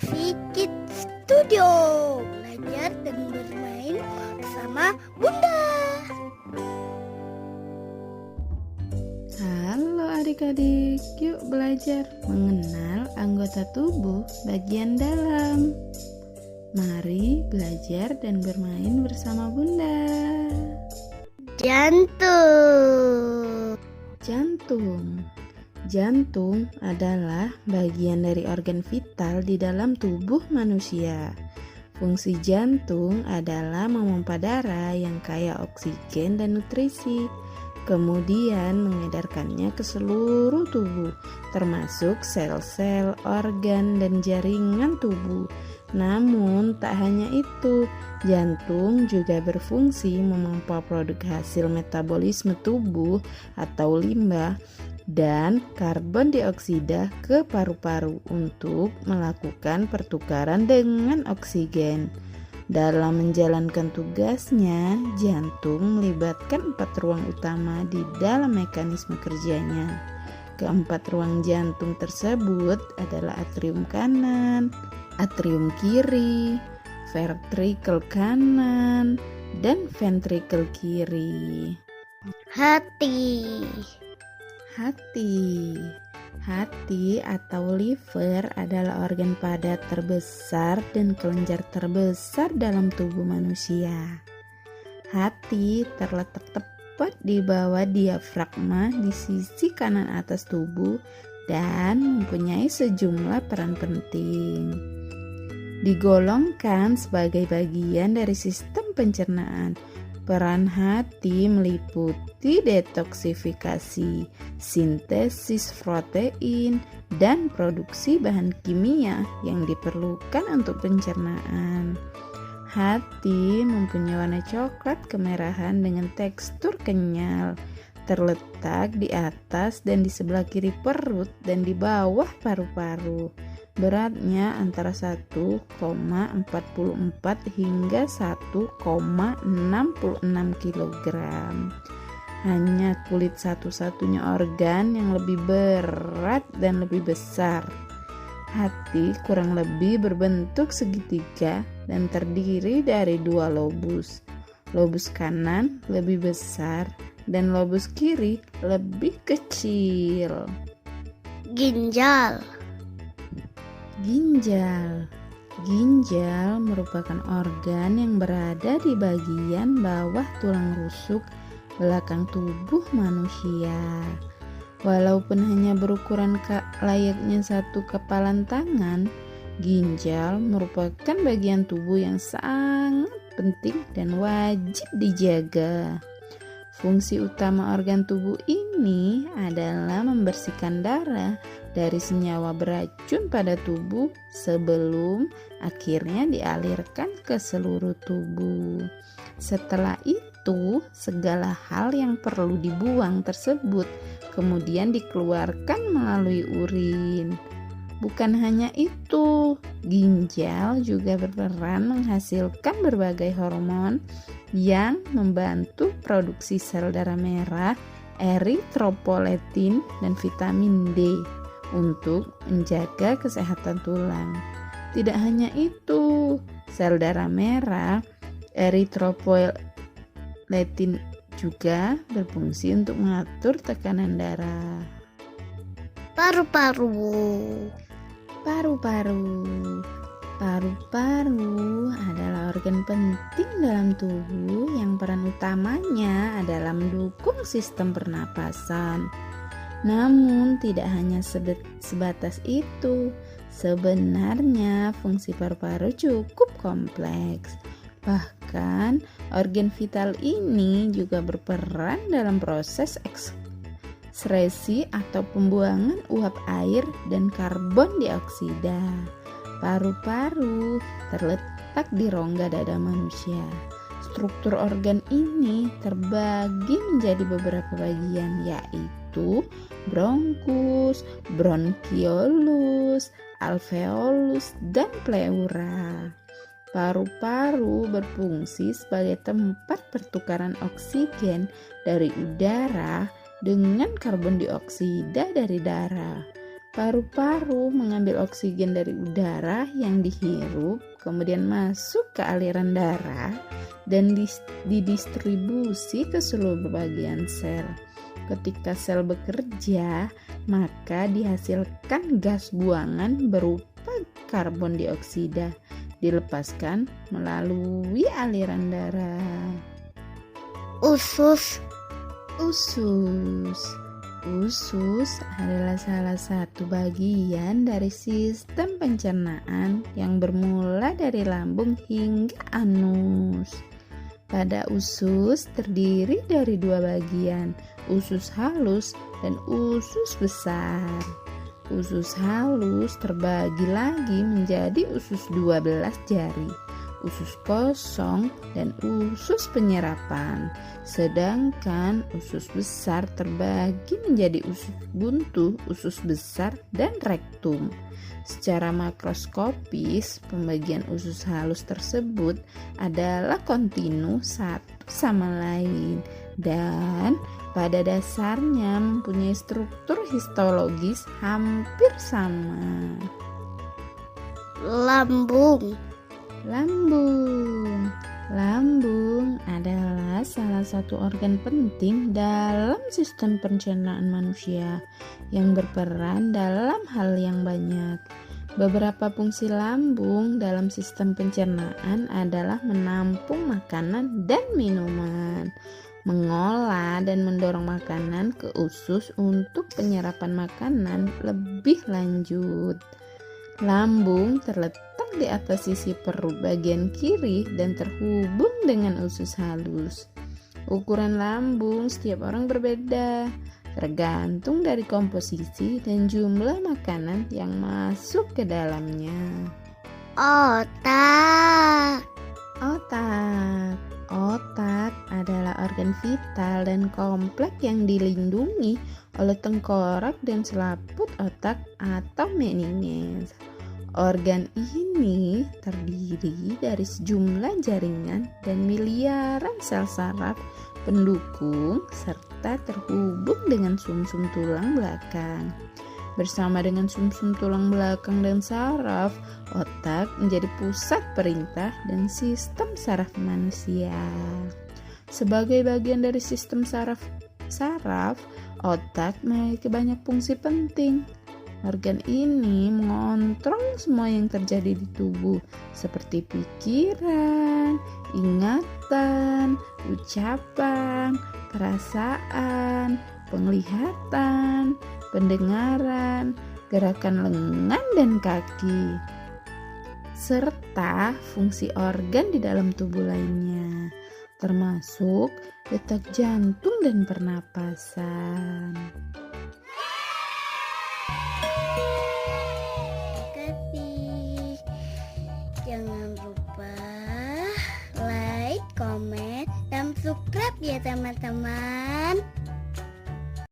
Produksi Kids Studio. Belajar dan bermain bersama Bunda. Halo adik-adik, yuk belajar mengenal anggota tubuh bagian dalam. Mari belajar dan bermain bersama Bunda. Jantung adalah bagian dari organ vital di dalam tubuh manusia. Fungsi jantung adalah memompa darah yang kaya oksigen dan nutrisi, kemudian mengedarkannya ke seluruh tubuh, termasuk sel-sel, organ, dan jaringan tubuh. Namun, tak hanya itu, jantung juga berfungsi memompa produk hasil metabolisme tubuh atau limbah dan karbon dioksida ke paru-paru untuk melakukan pertukaran dengan oksigen. Dalam menjalankan tugasnya, jantung melibatkan 4 ruang utama di dalam mekanisme kerjanya. Keempat ruang jantung tersebut adalah atrium kanan, atrium kiri, ventrikel kanan, dan ventrikel kiri. Hati atau liver adalah organ padat terbesar dan kelenjar terbesar dalam tubuh manusia. Hati terletak tepat di bawah diafragma di sisi kanan atas tubuh dan mempunyai sejumlah peran penting. Digolongkan sebagai bagian dari sistem pencernaan. Peran hati meliputi detoksifikasi, sintesis protein, dan produksi bahan kimia yang diperlukan untuk pencernaan. Hati mempunyai warna coklat kemerahan dengan tekstur kenyal, terletak di atas dan di sebelah kiri perut dan di bawah paru-paru. Beratnya antara 1,44 hingga 1,66 kg. Hanya kulit satu-satunya organ yang lebih berat dan lebih besar. Hati kurang lebih berbentuk segitiga dan terdiri dari 2 lobus. Lobus kanan lebih besar dan lobus kiri lebih kecil. Ginjal merupakan organ yang berada di bagian bawah tulang rusuk belakang tubuh manusia. Walaupun hanya berukuran layaknya satu kepalan tangan, ginjal merupakan bagian tubuh yang sangat penting dan wajib dijaga. Fungsi utama organ tubuh ini adalah membersihkan darah dari senyawa beracun pada tubuh sebelum akhirnya dialirkan ke seluruh tubuh. Setelah itu, segala hal yang perlu dibuang tersebut kemudian dikeluarkan melalui urin. Bukan hanya itu, ginjal juga berperan menghasilkan berbagai hormon yang membantu produksi sel darah merah, eritropoietin, dan vitamin D untuk menjaga kesehatan tulang. Tidak hanya itu, sel darah merah, eritropoietin juga berfungsi untuk mengatur tekanan darah. Paru-paru adalah organ penting dalam tubuh yang peran utamanya adalah mendukung sistem pernapasan. Namun tidak hanya sebatas itu, sebenarnya fungsi paru-paru cukup kompleks. Bahkan organ vital ini juga berperan dalam proses ekskresi atau pembuangan uap air dan karbon dioksida. Paru-paru terletak di rongga dada manusia. Struktur organ ini terbagi menjadi beberapa bagian, yaitu bronkus, bronkiolus, alveolus, dan pleura. Paru-paru berfungsi sebagai tempat pertukaran oksigen dari udara dengan karbon dioksida dari darah. Paru-paru mengambil oksigen dari udara yang dihirup, kemudian masuk ke aliran darah dan didistribusi ke seluruh bagian sel. Ketika sel bekerja, maka dihasilkan gas buangan berupa karbon dioksida, dilepaskan melalui aliran darah. Usus. Usus adalah salah satu bagian dari sistem pencernaan yang bermula dari lambung hingga anus. Pada usus terdiri dari dua bagian, usus halus dan usus besar. Usus halus terbagi lagi menjadi usus 12 jari, usus kosong, dan usus penyerapan. Sedangkan usus besar terbagi menjadi usus buntu, usus besar, dan rektum. Secara makroskopis, pembagian usus halus tersebut adalah kontinu satu sama lain dan pada dasarnya mempunyai struktur histologis hampir sama. Lambung adalah salah satu organ penting dalam sistem pencernaan manusia yang berperan dalam hal yang banyak. Beberapa fungsi lambung dalam sistem pencernaan adalah menampung makanan dan minuman, mengolah dan mendorong makanan ke usus untuk penyerapan makanan lebih lanjut. Lambung terletak di atas sisi perut bagian kiri dan terhubung dengan usus halus. Ukuran lambung setiap orang berbeda, tergantung dari komposisi dan jumlah makanan yang masuk ke dalamnya. Otak adalah organ vital dan kompleks yang dilindungi oleh tengkorak dan selaput otak atau meninges. Organ ini terdiri dari sejumlah jaringan dan miliaran sel saraf pendukung serta terhubung dengan sumsum tulang belakang. Bersama dengan sumsum tulang belakang dan saraf, otak menjadi pusat perintah dan sistem saraf manusia. Sebagai bagian dari sistem saraf, otak memiliki banyak fungsi penting. Organ ini mengontrol semua yang terjadi di tubuh, seperti pikiran, ingatan, ucapan, perasaan, penglihatan, pendengaran, gerakan lengan dan kaki, serta fungsi organ di dalam tubuh lainnya, termasuk detak jantung dan pernapasan. Jangan lupa like, komen, dan subscribe ya teman-teman.